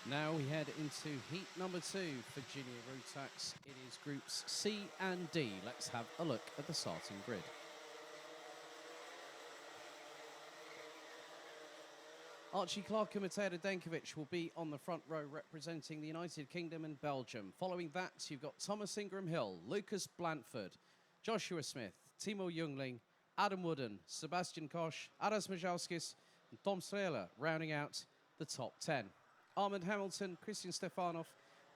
Now we head into heat number 2 for Junior Rotax. It is groups C and D. Let's have a look at the starting grid. Archie Clark and Mateo Denkovic will be on the front row representing the United Kingdom and Belgium. Following that, you've got Thomas Ingram Hill, Lucas Blandford, Joshua Smith, Timo Jungling, Adam Wooden, Sebastian Koch, Aras Majalskis and Tom Strela rounding out the top 10. Armand Hamilton, Christian Stefanov,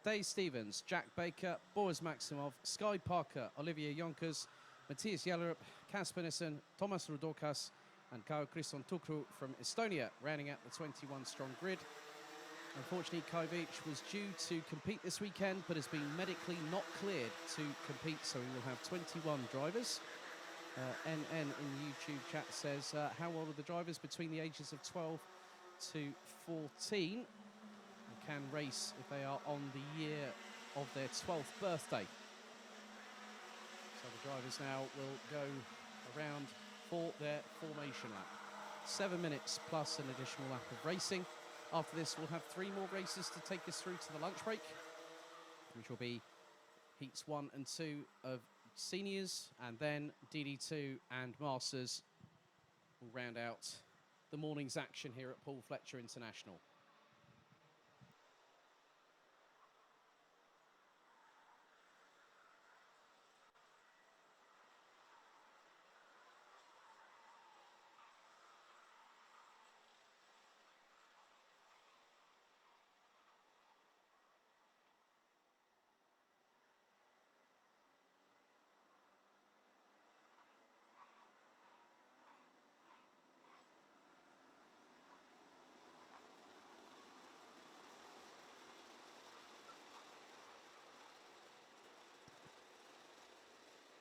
Dave Stevens, Jack Baker, Boris Maximov, Sky Parker, Olivier Jonkers, Matthias Jellerup, Kasper Nissen, Thomas Rudokas and Kao Kriston Tukru from Estonia rounding out the 21-strong grid. Unfortunately, Kovic was due to compete this weekend but has been medically not cleared to compete, so we will have 21 drivers. NN in the YouTube chat says, how old are the drivers? Between the ages of 12 to 14. And can race if they are on the year of their 12th birthday. So the drivers now will go around for their formation lap. 7 minutes plus an additional lap of racing. After this, we'll have 3 more races to take us through to the lunch break, which will be heats 1 and 2 of seniors, and then DD2 and Masters will round out the morning's action here at Paul Fletcher International.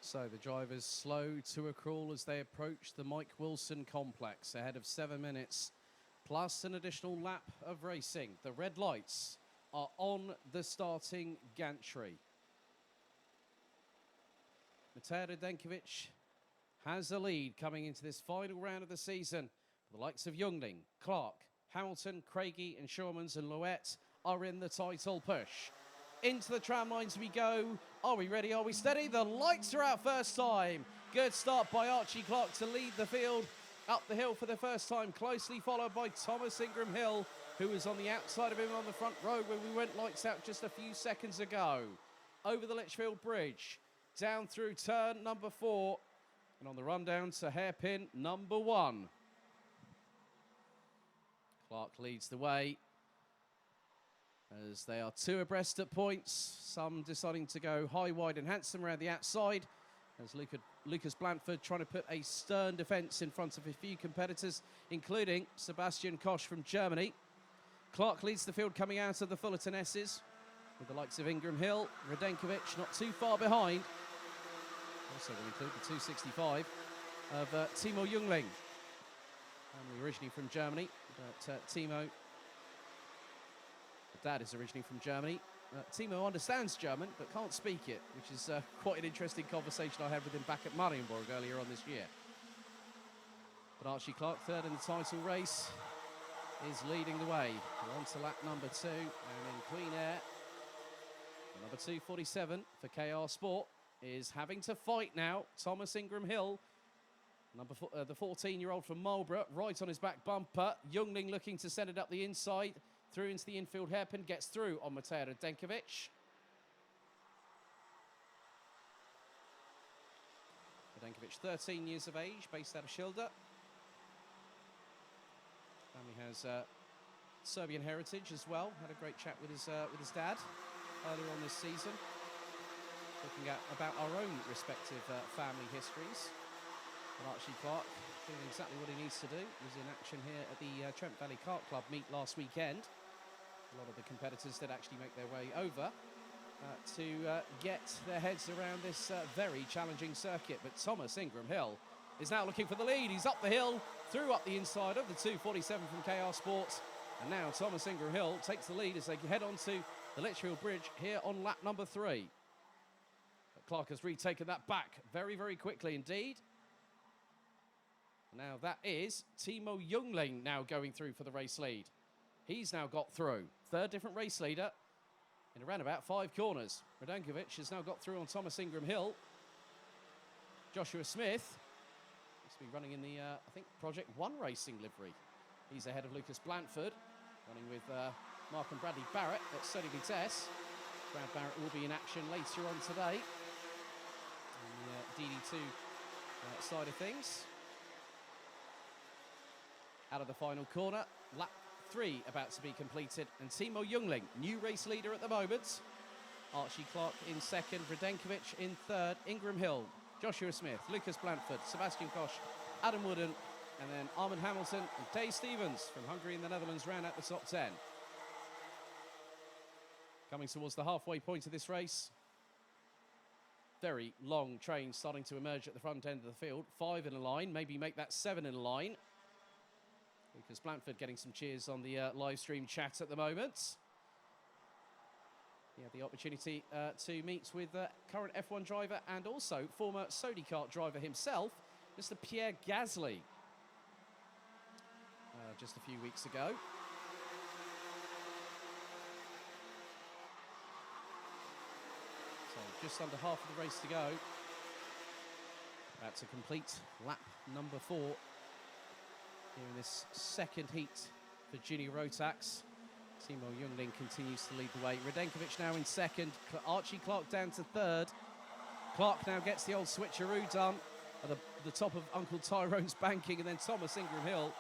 So the drivers slow to a crawl as they approach the Mike Wilson complex ahead of 7 minutes plus an additional lap of racing. The red lights are on the starting gantry. Mateo Denkovic has the lead coming into this final round of the season. The likes of Jungling, Clark, Hamilton, Craigie and Shurmans and Louette are in the title push. Into the tram lines we go. Are we ready? Are we steady? The lights are out first time. Good start by Archie Clark to lead the field up the hill for the first time, closely followed by Thomas Ingram Hill, who was on the outside of him on the front row when we went lights out just a few seconds ago. Over the Litchfield Bridge, down through turn number 4, and on the run down to hairpin number 1. Clark leads the way, as they are 2 abreast at points, some deciding to go high, wide and handsome around the outside, as Lucas Blandford trying to put a stern defence in front of a few competitors, including Sebastian Koch from Germany. Clark leads the field coming out of the Fullerton S's, with the likes of Ingram Hill, Radenkovic not too far behind. Also will include the 265 of Timo Jungling, family originally from Germany, but Timo... Dad is originally from Germany. Timo understands German, but can't speak it, which is quite an interesting conversation I had with him back at Marienborg earlier on this year. But Archie Clark, third in the title race, is leading the way. We're on to lap number 2, and in clean air, number 247 for KR Sport is having to fight now. Thomas Ingram Hill, the 14-year-old from Marlborough, right on his back bumper. Jungling looking to send it up the inside. Through into the infield hairpin, gets through on Mateo Denkovic. Denkovic, 13 years of age, based out of Schilder. Family has Serbian heritage as well. Had a great chat with his dad earlier on this season, talking about our own respective family histories. And Archie Clark doing exactly what he needs to do. He was in action here at the Trent Valley Kart Club meet last weekend. A lot of the competitors did actually make their way over to get their heads around this very challenging circuit. But Thomas Ingram Hill is now looking for the lead. He's up the hill, through up the inside of the 247 from KR Sports. And now Thomas Ingram Hill takes the lead as they head on to the Litchfield Bridge here on lap number 3. But Clark has retaken that back very, very quickly indeed. Now that is Timo Jungling now going through for the race lead. He's now got through. Third different race leader in around about 5 corners. Radenkovic has now got through on Thomas Ingram Hill. Joshua Smith used to be running in the, I think, Project 1 racing livery. He's ahead of Lucas Blanford, running with Mark and Bradley Barrett at Sony Vitesse. Brad Barrett will be in action later on today on the DD2 side of things. Out of the final corner, lap 3 about to be completed, and Timo Jungling, new race leader at the moment. Archie Clark in second, Radenkovic in third, Ingram Hill, Joshua Smith, Lucas Blanford, Sebastian Koch, Adam Wooden, and then Armand Hamilton and Dave Stevens from Hungary and the Netherlands round out the top 10. Coming towards the halfway point of this race. Very long train starting to emerge at the front end of the field. 5 in a line, maybe make that 7 in a line. Lucas Blanford getting some cheers on the live stream chat at the moment. He had the opportunity to meet with current F1 driver and also former Sony kart driver himself, Mr. Pierre Gasly, just a few weeks ago. So just under half of the race to go. About to complete lap number 4 here in this second heat for Ginny Rotax. Timo Jungling continues to lead the way. Radenkovic now in second. Archie Clark down to third. Clark now gets the old switcheroo done at the top of Uncle Tyrone's banking, and then Thomas Ingram Hill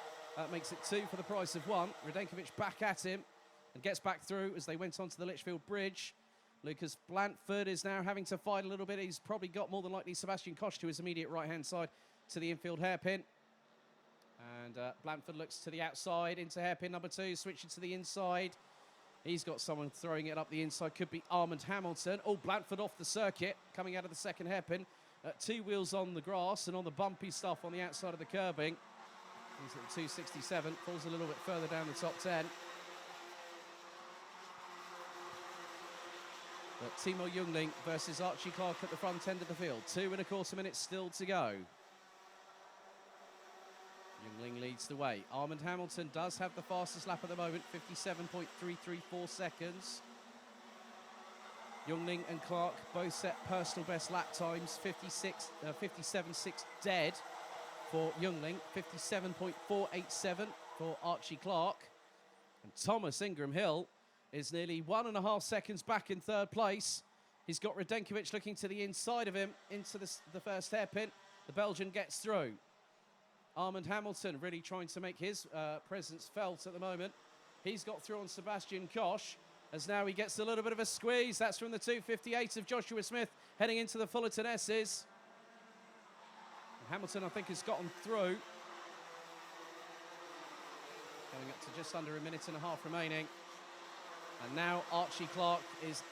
makes it 2 for the price of 1. Radenkovic back at him and gets back through as they went onto the Litchfield Bridge. Lucas Blanford is now having to fight a little bit. He's probably got more than likely Sebastian Koch to his immediate right-hand side to the infield hairpin. And Blanford looks to the outside into hairpin number 2, switching to the inside. He's got someone throwing it up the inside. Could be Armand Hamilton. Oh, Blanford off the circuit, coming out of the second hairpin. 2 wheels on the grass and on the bumpy stuff on the outside of the curbing. He's at 267, falls a little bit further down the top 10. But Timo Jungling versus Archie Clark at the front end of the field. 2.25 minutes still to go. Jungling leads the way. Armand Hamilton does have the fastest lap at the moment, 57.334 seconds. Jungling and Clark both set personal best lap times, 57.6 dead for Jungling, 57.487 for Archie Clark. And Thomas Ingram Hill is nearly 1.5 seconds back in third place. He's got Radenkovic looking to the inside of him into the first hairpin. The Belgian gets through. Armand Hamilton really trying to make his presence felt at the moment. He's got through on Sebastian Koch, as now he gets a little bit of a squeeze. That's from the 258 of Joshua Smith heading into the Fullerton S's. Hamilton, I think, has gotten through. Going up to just under 1.5 minutes remaining. And now Archie Clark is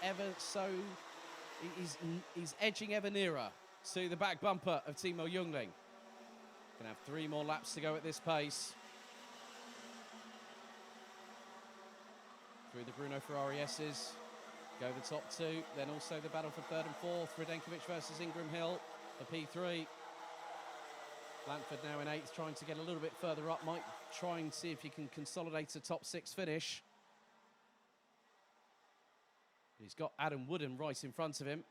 he's edging ever nearer to the back bumper of Timo Jungling. Gonna have 3 more laps to go at this pace. Through the Bruno Ferrari S's, go the top 2, then also the battle for 3rd and 4th. Radenkovic versus Ingram Hill, the P3. Blanford now in 8th, trying to get a little bit further up. Might try and see if he can consolidate a top 6 finish. He's got Adam Wooden right in front of him.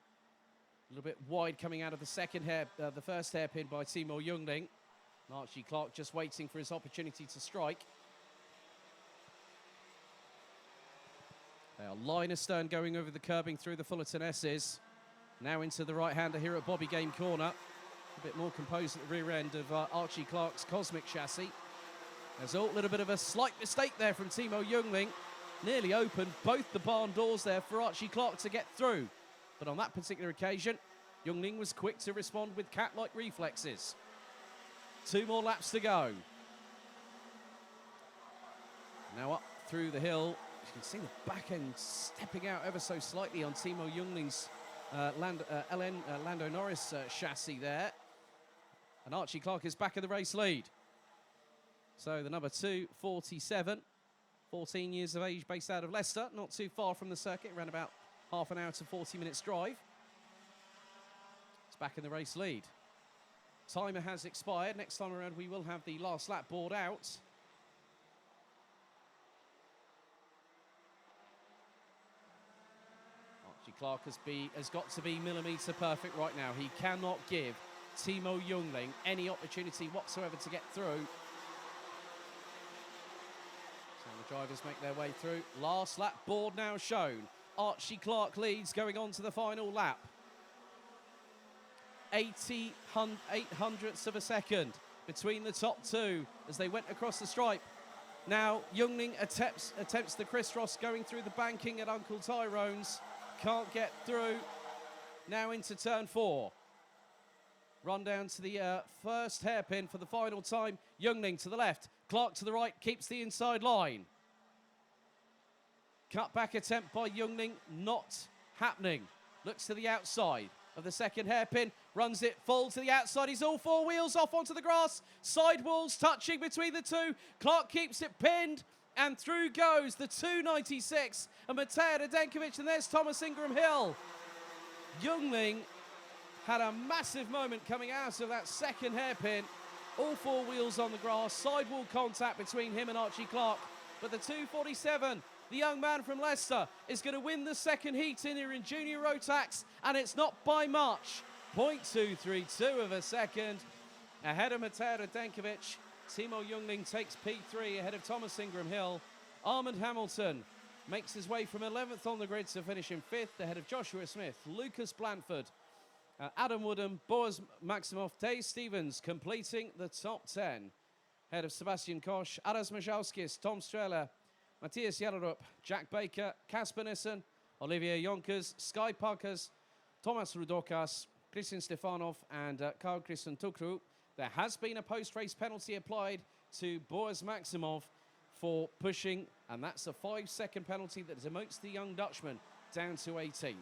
A little bit wide coming out of the first hairpin by Timo Jungling. Archie Clark just waiting for his opportunity to strike. They are line astern going over the curbing through the Fullerton S's. Now into the right-hander here at Bobby Game Corner. A bit more composed at the rear end of Archie Clark's Cosmic chassis. There's a little bit of a slight mistake there from Timo Jungling. Nearly opened both the barn doors there for Archie Clark to get through. But on that particular occasion, Jungling was quick to respond with cat-like reflexes. 2 more laps to go. Now up through the hill. You can see the back end stepping out ever so slightly on Timo Jungling's Lando Norris chassis there. And Archie Clark is back in the race lead. So the number 247, 14 years of age, based out of Leicester, not too far from the circuit, around about half an hour to 40 minutes drive. It's back in the race lead. Timer has expired. Next time around we will have the last lap board out. Clark has got to be millimetre perfect right now. He cannot give Timo Jungling any opportunity whatsoever to get through. So the drivers make their way through. Last lap board now shown. Archie Clark leads going on to the final lap. 80 800ths of a second between the top two as they went across the stripe. Now Jungling attempts the crisscross going through the banking at Uncle Tyrone's. Can't get through. Now into turn 4. Run down to the first hairpin for the final time. Jungling to the left. Clark to the right. Keeps the inside line. Cut back attempt by Jungling. Not happening. Looks to the outside of the second hairpin. Runs it full to the outside. He's all 4 wheels off onto the grass. Sidewalls touching between the two. Clark keeps it pinned. And through goes the 296 of Matej Radenkovic. And there's Thomas Ingram Hill. Jungling had a massive moment coming out of that second hairpin. All 4 wheels on the grass. Sidewall contact between him and Archie Clark. But the 247, the young man from Leicester, is going to win the second heat in here in Junior Rotax. And it's not by much. 0.232 of a second. Ahead of Matej Radenkovic. Timo Jungling takes P3 ahead of Thomas Ingram Hill. Armand Hamilton makes his way from 11th on the grid to finish in 5th ahead of Joshua Smith, Lucas Blanford, Adam Woodham, Boaz Maximov, Dave Stevens completing the top 10. Ahead of Sebastian Koch, Aras Majalskis, Tom Strehler, Matthias Jellerup, Jack Baker, Casper Nissen, Olivier Jonkers, Sky Parkers, Thomas Rudokas, Christian Stefanov and Carl Christian Tukru. There has been a post-race penalty applied to Boaz Maximov for pushing, and that's a 5-second penalty that demotes the young Dutchman down to 18th.